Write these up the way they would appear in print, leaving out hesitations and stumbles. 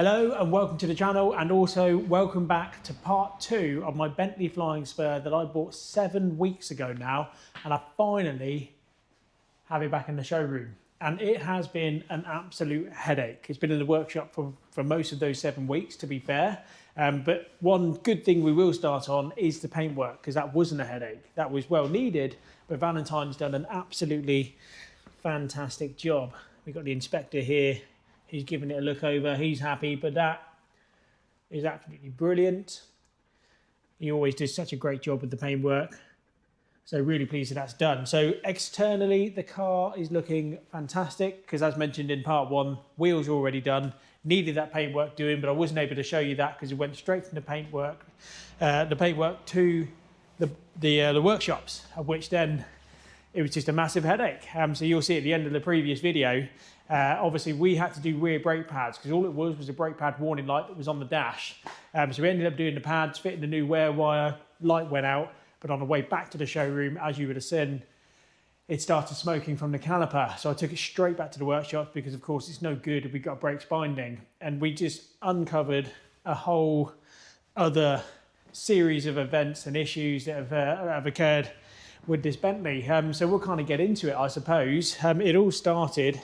Hello and welcome to the channel, and also welcome back to part 2 of my Bentley Flying Spur that I bought 7 weeks ago now, and I finally have it back in the showroom. And it has been an absolute headache. It's been in the workshop for most of those 7 weeks, to be fair. But one good thing we will start on is the paintwork, because that wasn't a headache. That was well needed, but Valentine's done an absolutely fantastic job. We've got the inspector here. He's giving it a look over. He's happy, but that is absolutely brilliant. He always does such a great job with the paintwork. So really pleased that that's done. So externally, the car is looking fantastic because, as mentioned in part 1, wheels are already done. Needed that paintwork doing, but I wasn't able to show you that because it went straight from the paintwork to the workshops, of which then it was just a massive headache. So you'll see at the end of the previous video, obviously we had to do rear brake pads because all it was a brake pad warning light that was on the dash. So we ended up doing the pads, fitting the new wear wire, light went out, but on the way back to the showroom, as you would have seen, it started smoking from the caliper. So I took it straight back to the workshop because of course it's no good if we got brakes binding. And we just uncovered a whole other series of events and issues that have occurred with this Bentley. So we'll kind of get into it, I suppose. It all started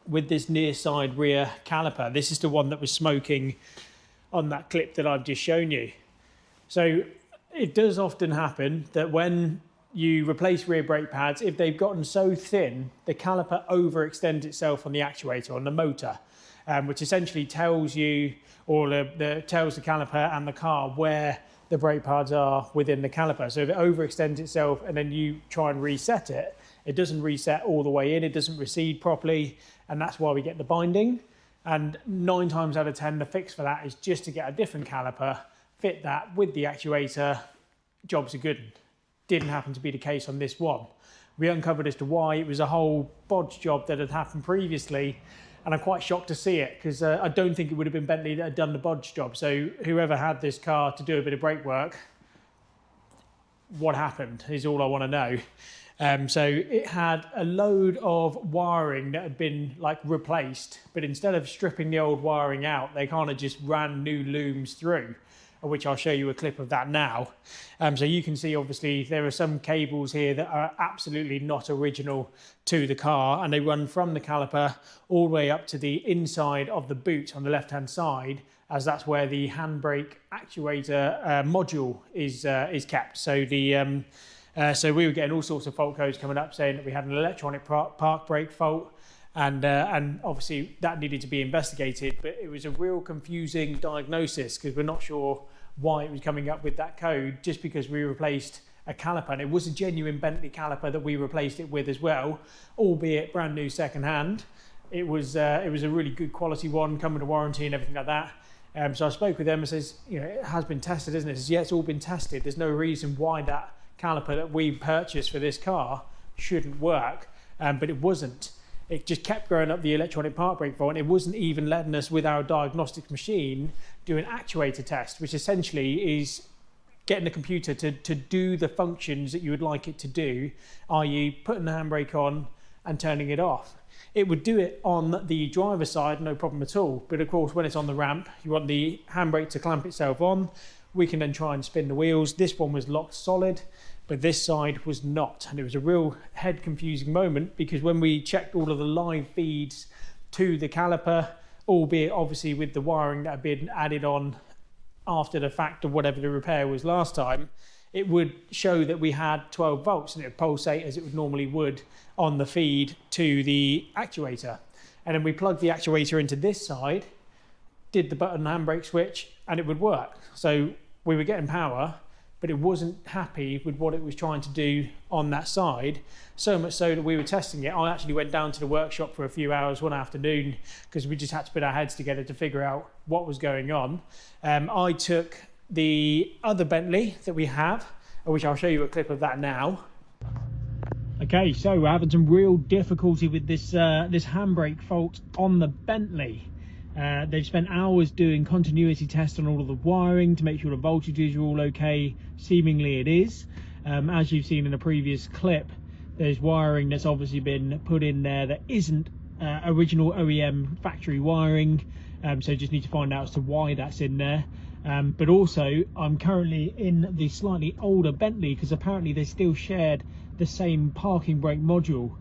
with this near side rear caliper. This is the one that was smoking on that clip that I've just shown you. So it does often happen that when you replace rear brake pads, if they've gotten so thin, the caliper overextends itself on the actuator, on the motor, which essentially tells you, or tells the caliper and the car where the brake pads are within the caliper. So if it overextends itself and then you try and reset it, it doesn't reset all the way in, it doesn't recede properly, and that's why we get the binding. And 9 times out of 10, the fix for that is just to get a different caliper, fit that with the actuator, jobs are good. Didn't happen to be the case on this one. We uncovered as to why. It was a whole bodge job that had happened previously, and I'm quite shocked to see it because I don't think it would have been Bentley that had done the bodge job. So whoever had this car to do a bit of brake work, what happened is all I want to know. So it had a load of wiring that had been like replaced, but instead of stripping the old wiring out, they kind of just ran new looms through, which I'll show you a clip of that now. So you can see obviously there are some cables here that are absolutely not original to the car, and they run from the caliper all the way up to the inside of the boot on the left hand side, as that's where the handbrake actuator module is kept. So so we were getting all sorts of fault codes coming up saying that we had an electronic park brake fault, and obviously that needed to be investigated, but it was a real confusing diagnosis because we're not sure why it was coming up with that code, just because we replaced a caliper, and it was a genuine Bentley caliper that we replaced it with as well, albeit brand new second hand. It was a really good quality one, coming to warranty and everything like that. So I spoke with them and says, you know, it has been tested, isn't it? He says, yeah, it's all been tested. There's no reason why that caliper that we purchased for this car shouldn't work, but it wasn't. It just kept growing up the electronic park brake fault, and it wasn't even letting us, with our diagnostics machine, do an actuator test, which essentially is getting the computer to do the functions that you would like it to do, i.e. putting the handbrake on and turning it off. It would do it on the driver's side, no problem at all, but of course when it's on the ramp, you want the handbrake to clamp itself on. We can then try and spin the wheels. This one was locked solid, but this side was not. And it was a real head confusing moment because when we checked all of the live feeds to the caliper, albeit obviously with the wiring that had been added on after the fact of whatever the repair was last time, it would show that we had 12 volts and it would pulsate as it would normally would on the feed to the actuator. And then we plugged the actuator into this side, did the button handbrake switch, and it would work. So we were getting power, but it wasn't happy with what it was trying to do on that side, so much so that we were testing it. I actually went down to the workshop for a few hours one afternoon because we just had to put our heads together to figure out what was going on. I took the other Bentley that we have, which I'll show you a clip of that now. Okay, so we're having some real difficulty with this handbrake fault on the Bentley. They've spent hours doing continuity tests on all of the wiring to make sure the voltages are all okay. Seemingly it is. As you've seen in a previous clip, there's wiring that's obviously been put in there that isn't original OEM factory wiring. So just need to find out as to why that's in there. But also I'm currently in the slightly older Bentley, because apparently they still shared the same parking brake module.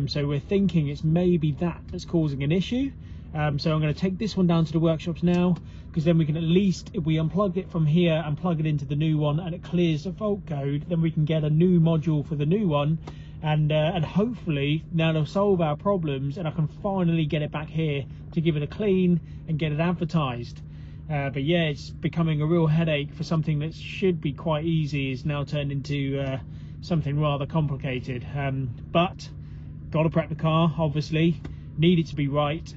So we're thinking it's maybe that's causing an issue. So I'm going to take this one down to the workshops now, because then we can at least, if we unplug it from here and plug it into the new one and it clears the fault code, then we can get a new module for the new one, and hopefully now they'll solve our problems and I can finally get it back here to give it a clean and get it advertised. But yeah, it's becoming a real headache for something that should be quite easy, is now turned into something rather complicated. But got to prep the car, obviously, need it to be right,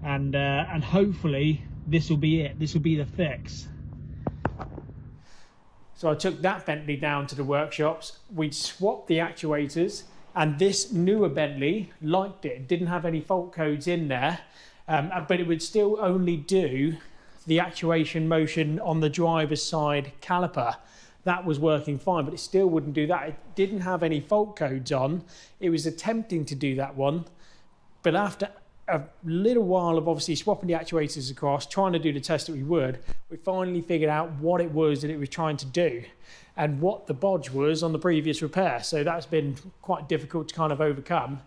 and hopefully this will be it. This will be the fix. So I took that Bentley down to the workshops. We'd swapped the actuators, and this newer Bentley liked it. It didn't have any fault codes in there, but it would still only do the actuation motion on the driver's side caliper. That was working fine, but it still wouldn't do that. It didn't have any fault codes on. It was attempting to do that one, but after a little while of obviously swapping the actuators across, trying to do the test that we finally figured out what it was that it was trying to do and what the bodge was on the previous repair. So that's been quite difficult to kind of overcome,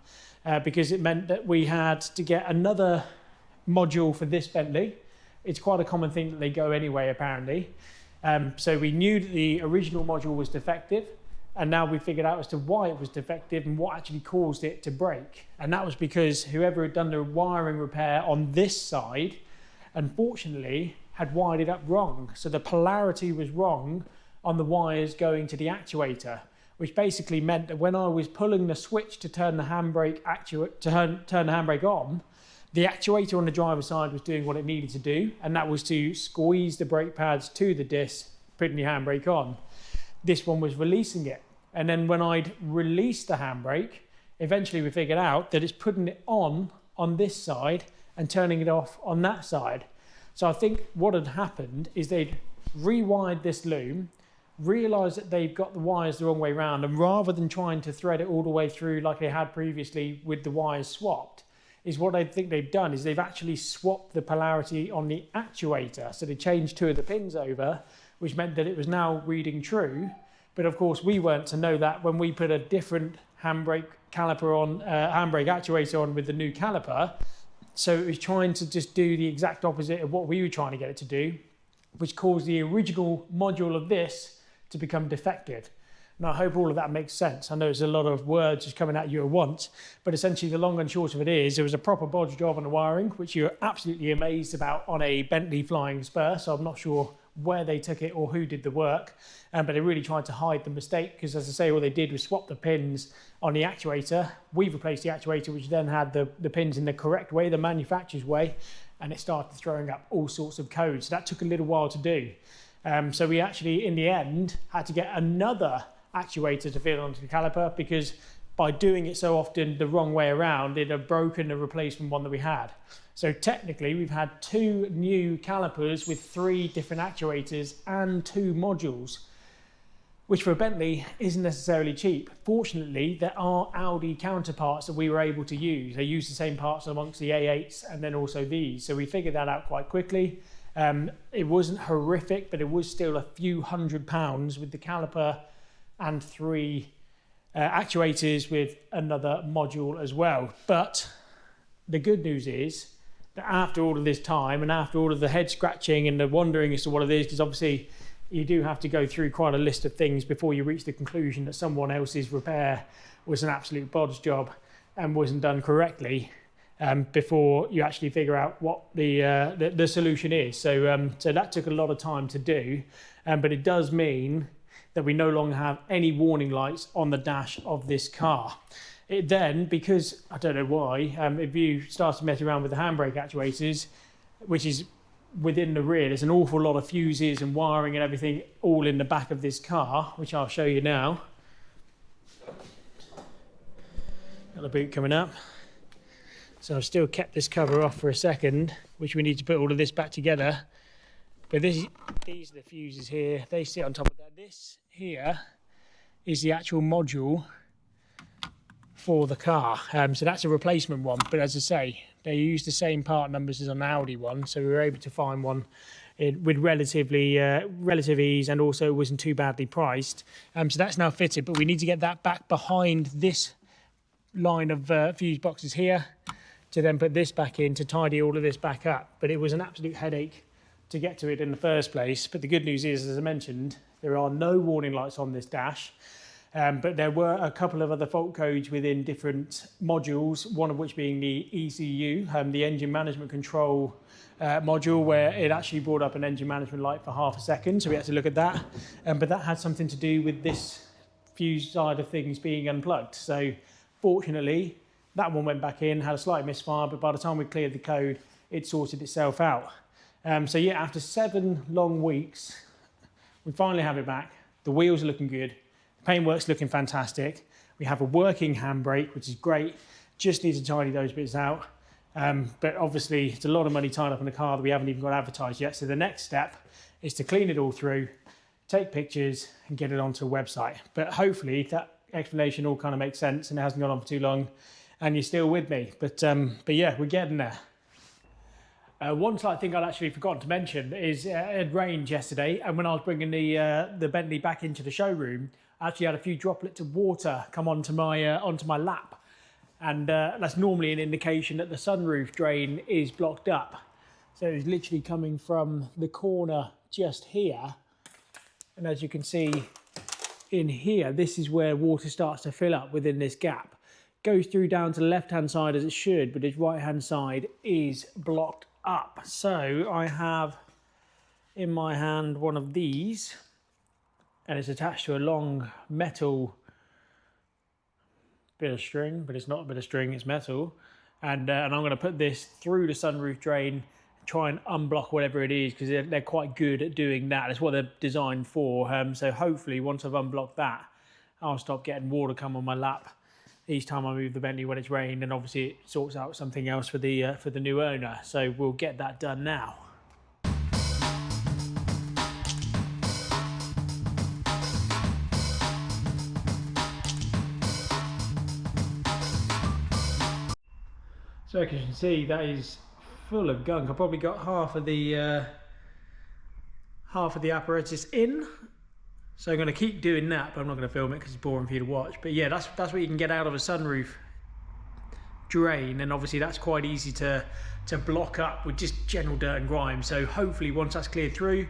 because it meant that we had to get another module for this Bentley. It's quite a common thing that they go anyway, apparently. So we knew that the original module was defective, and now we figured out as to why it was defective and what actually caused it to break. And that was because whoever had done the wiring repair on this side, unfortunately, had wired it up wrong. So the polarity was wrong on the wires going to the actuator, which basically meant that when I was pulling the switch to turn the handbrake turn the handbrake on, the actuator on the driver's side was doing what it needed to do, and that was to squeeze the brake pads to the disc, putting the handbrake on. This one was releasing it. And then when I'd released the handbrake, eventually we figured out that it's putting it on this side and turning it off on that side. So I think what had happened is they'd rewired this loom, realised that they've got the wires the wrong way around, and rather than trying to thread it all the way through like they had previously with the wires swapped, is what I think they've done is they've actually swapped the polarity on the actuator. So they changed two of the pins over, which meant that it was now reading true. But of course we weren't to know that when we put a different handbrake caliper on, handbrake actuator on with the new caliper. So it was trying to just do the exact opposite of what we were trying to get it to do, which caused the original module of this to become defective. And I hope all of that makes sense. I know there's a lot of words just coming at you at once, but essentially the long and short of it is there was a proper bodge job on the wiring, which you're absolutely amazed about on a Bentley Flying Spur. So I'm not sure where they took it or who did the work, but they really tried to hide the mistake, because as I say, all they did was swap the pins on the actuator. We replaced the actuator, which then had the pins in the correct way, the manufacturer's way, and it started throwing up all sorts of codes. So that took a little while to do. So we actually, in the end, had to get another actuator to fit onto the caliper, because by doing it so often the wrong way around, it had broken the replacement one that we had. So technically we've had two new calipers with three different actuators and two modules, which for a Bentley isn't necessarily cheap. Fortunately, there are Audi counterparts that we were able to use. They use the same parts amongst the A8s and then also these. So we figured that out quite quickly. It wasn't horrific, but it was still a few £100 with the caliper and three actuators with another module as well. But the good news is that after all of this time and after all of the head scratching and the wondering as to what it is, because obviously you do have to go through quite a list of things before you reach the conclusion that someone else's repair was an absolute bodge job and wasn't done correctly, before you actually figure out what the solution is. So that took a lot of time to do, but it does mean that we no longer have any warning lights on the dash of this car. It then, because I don't know why, if you start to mess around with the handbrake actuators, which is within the rear, there's an awful lot of fuses and wiring and everything all in the back of this car, which I'll show you now. Got the boot coming up. So I've still kept this cover off for a second, which we need to put all of this back together. But these are the fuses here. They sit on top of that. This here is the actual module for the car. So that's a replacement one. But as I say, They use the same part numbers as an Audi one, so we were able to find one with relative ease, and also wasn't too badly priced. So that's now fitted, but we need to get that back behind this line of fuse boxes here to then put this back in to tidy all of this back up. But it was an absolute headache to get to it in the first place. But the good news is, as I mentioned, there are no warning lights on this dash. But there were a couple of other fault codes within different modules, one of which being the ECU, the engine management control module, where it actually brought up an engine management light for half a second, so we had to look at that. But that had something to do with this fuse side of things being unplugged. So fortunately, that one went back in, had a slight misfire, but by the time we cleared the code, it sorted itself out. So yeah, after 7 long weeks, we finally have it back. The wheels are looking good. Paintwork's looking fantastic. We have a working handbrake, which is great. Just need to tidy those bits out. But obviously, it's a lot of money tied up in the car that we haven't even got advertised yet. So the next step is to clean it all through, take pictures, and get it onto a website. But hopefully, that explanation all kind of makes sense and it hasn't gone on for too long, and you're still with me. But yeah, we're getting there. One slight thing I'd actually forgotten to mention is at Range yesterday, and when I was bringing the Bentley back into the showroom, I actually had a few droplets of water come onto my lap, and that's normally an indication that the sunroof drain is blocked up. So it's literally coming from the corner just here, and as you can see in here, this is where water starts to fill up within this gap. Goes through down to the left-hand side as it should, but its right-hand side is blocked up. So I have in my hand one of these, and it's attached to a long metal bit of string, but it's not a bit of string, it's metal. And I'm going to put this through the sunroof drain, try and unblock whatever it is, because they're quite good at doing that. That's what they're designed for. So hopefully once I've unblocked that, I'll stop getting water come on my lap each time I move the Bentley when it's rained, and obviously it sorts out something else for the new owner. So we'll get that done now. So as you can see, that is full of gunk. I've probably got half of the apparatus in. So I'm going to keep doing that, but I'm not going to film it because it's boring for you to watch. But yeah, that's what you can get out of a sunroof drain, and obviously that's quite easy to block up with just general dirt and grime. So hopefully once that's cleared through,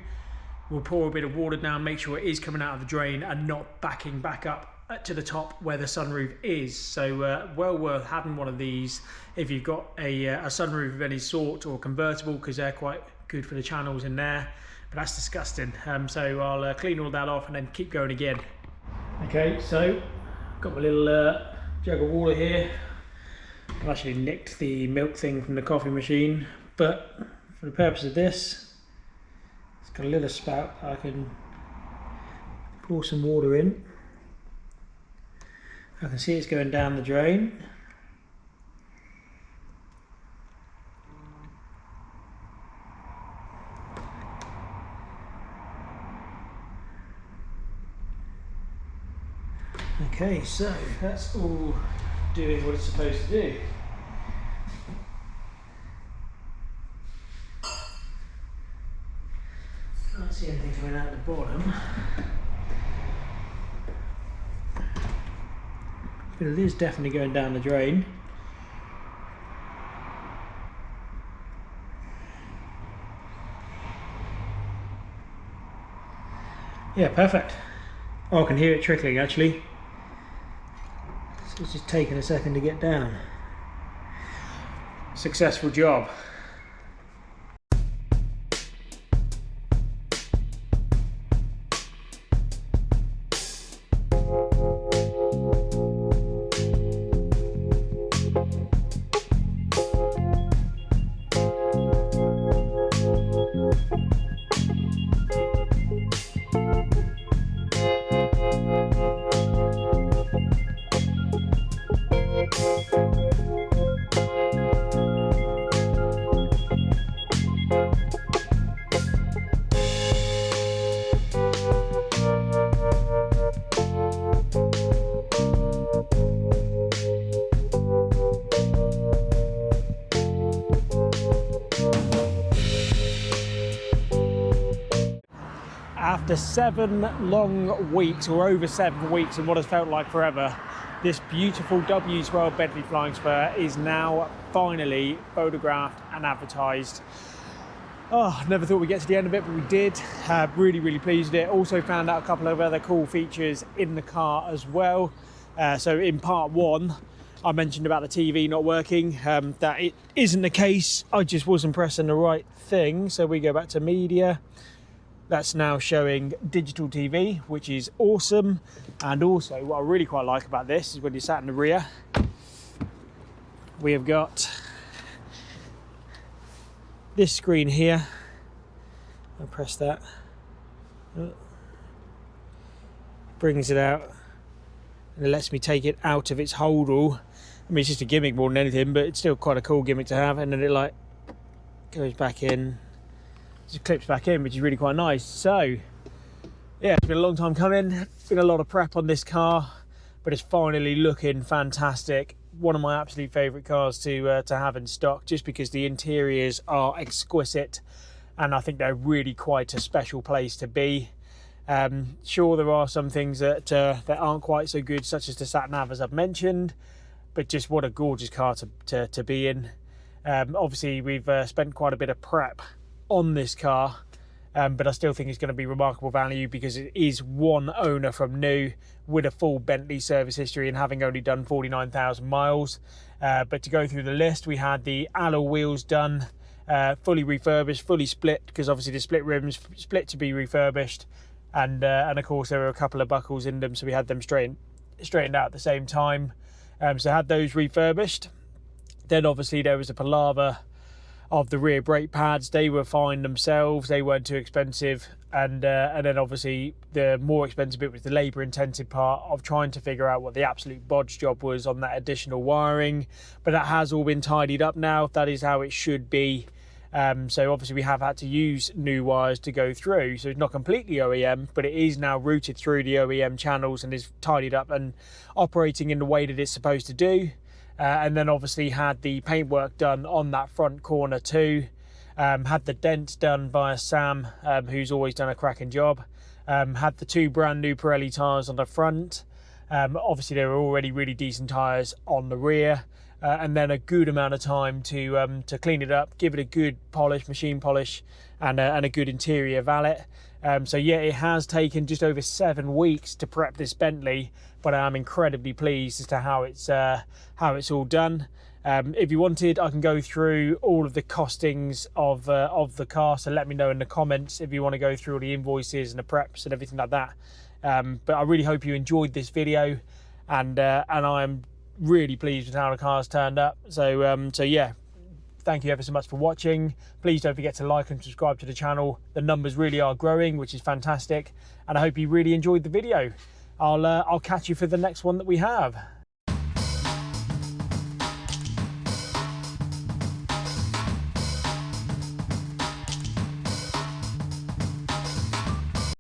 we'll pour a bit of water down, make sure it is coming out of the drain and not backing back up to the top where the sunroof is. So well worth having one of these if you've got a sunroof of any sort or convertible, because they're quite good for the channels in there. But that's disgusting. So I'll clean all that off and then keep going again. Okay, so got my little jug of water here. I've actually nicked the milk thing from the coffee machine, but for the purpose of this, it's got a little spout. I can pour some water in. I can see it's going down the drain. Okay, so that's all doing what it's supposed to do. Can't see anything coming out the bottom. But it is definitely going down the drain. Yeah, perfect. Oh, I can hear it trickling actually. So it's just taking a second to get down. Successful job. After 7 long weeks, or over 7 weeks, and what has felt like forever, this beautiful W12 Bentley Flying Spur is now finally photographed and advertised. Oh, never thought we'd get to the end of it, but we did. Really pleased with it. Also found out a couple of other cool features in the car as well. So in part 1, I mentioned about the TV not working. That it isn't the case. I just wasn't pressing the right thing. So we go back to media. That's now showing digital TV, which is awesome. And also what I really quite like about this is when you're sat in the rear, we have got this screen here. I'll press that. Brings it out and it lets me take it out of its holdall. I mean, it's just a gimmick more than anything, but it's still quite a cool gimmick to have. And then it like goes back in, just clips back in, which is really quite nice. So yeah, it's been a long time coming. Been a lot of prep on this car, but it's finally looking fantastic. One of my absolute favourite cars to have in stock, just because the interiors are exquisite, and I think they're really quite a special place to be. Sure, there are some things that aren't quite so good, such as the sat nav, as I've mentioned, but just what a gorgeous car to be in. Obviously, we've spent quite a bit of prep on this car, but I still think it's going to be remarkable value because it is one owner from new with a full Bentley service history and having only done 49,000 miles. But to go through the list, we had the alloy wheels done, fully refurbished, fully split, because obviously the split rims split to be refurbished, and of course there were a couple of buckles in them, so we had them straightened out at the same time. So had those refurbished. Then obviously there was a palaver of the rear brake pads. They were fine themselves, they weren't too expensive, and then obviously the more expensive bit was the labour intensive part of trying to figure out what the absolute bodge job was on that additional wiring, but that has all been tidied up now. That is how it should be. So obviously we have had to use new wires to go through, so it's not completely OEM, but it is now routed through the OEM channels and is tidied up and operating in the way that it's supposed to do. And then obviously had the paintwork done on that front corner too. Had the dents done by Sam, who's always done a cracking job. Had the 2 brand new Pirelli tyres on the front. Obviously there were already really decent tyres on the rear. And then a good amount of time to clean it up, give it a good polish, machine polish, and a good interior valet. So yeah, it has taken just over 7 weeks to prep this Bentley, but I'm incredibly pleased as to how it's all done. If you wanted, I can go through all of the costings of the car, so let me know in the comments if you want to go through all the invoices and the preps and everything like that. But I really hope you enjoyed this video, and I'm really pleased with how the car's turned up. So yeah, thank you ever so much for watching. Please don't forget to like and subscribe to the channel. The numbers really are growing, which is fantastic, and I hope you really enjoyed the video. I'll catch you for the next one that we have.